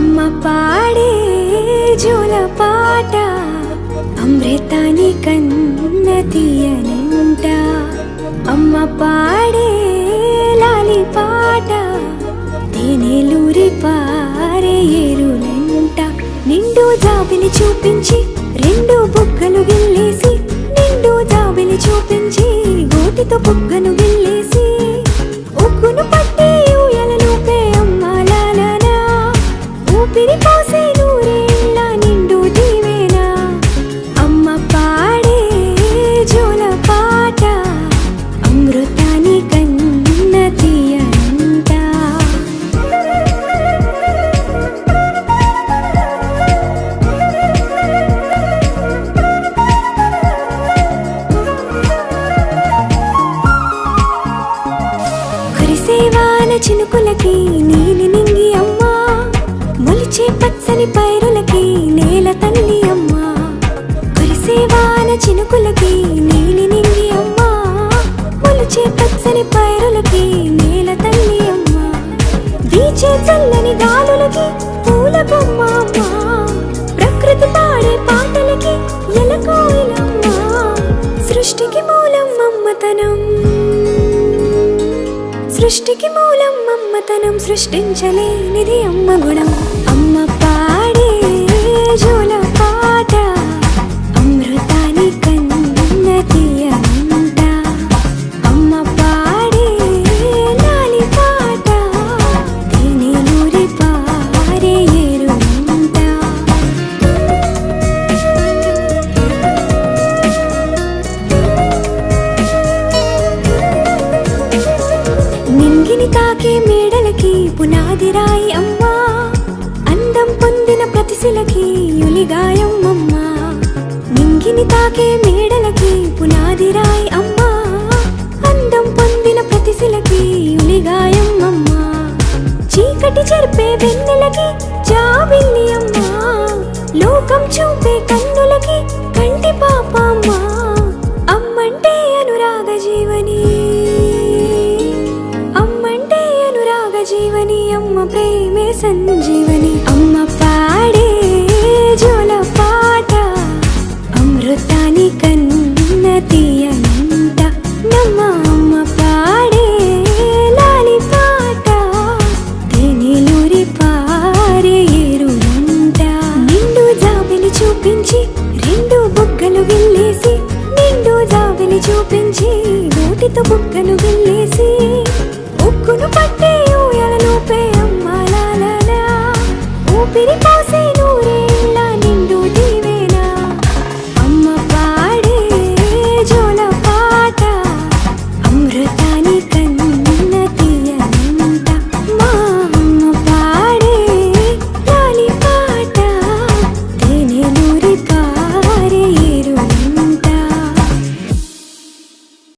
అమ్మ పాడే జోల పాట అమృతాని కన్న తీయనంట. అమ్మ పాడే లాలి పాట తేనెలూరి పారే ఏరులంట. నిండు జాబిలి చూపించి రెండు బుగ్గలు గిల్లేసి, నిండు జాబిలి చూపించి గోటితో బుగ్గను గిల్లేసి, ఉగ్గును పట్టి ఊయలలోపే అమ్మ లాలనా, ఊపిరి పోసే నూరేళ్ళ నిండు దీవేనా. అమ్మ పాడే జోల పాట అమృతాని కన్న తీయనంట. కురిసేవాన చినుకులకి నీలి నింగి అమ్మ, మొలిచే పచ్చని పైరులకి నేల తల్లి అమ్మ. కురిసేవాన చినుకులకి నీలి నింగి అమ్మ, మొలిచే పచ్చని పైరులకి నేల తల్లి అమ్మ. వీచే చల్లని గాలులకి పూల బొమ్మ అమ్మ, ప్రకృతి పాడే పాటలకి ఎలకోయిలమ్మ. సృష్టికి మూలం అమ్మతనం, సృష్టికి మూలం అమ్మతనం, సృష్టించలేనిది అమ్మ గుణం. అమ్మ పాడే జోల పాట అమృతాని కన్న తీయనంట. అమ్మ పాడే లాలి పాట తేనెలూరి పారే ఏరులంట. నింగిని తాకే మేడలకి పునాది రాయి అమ్మ, అందం పొందిన ప్రతిశిలకి యులిగాయం అమ్మ. నింగిని తాకే మేడలకి పునాది రాయి అమ్మ, అందం పొందిన ప్రతిశిలకి యులిగాయం అమ్మ. చీకటి చెరిపే వెన్నెలకి జాబిల్లి అమ్మ, లోకం చూపే కన్నులకి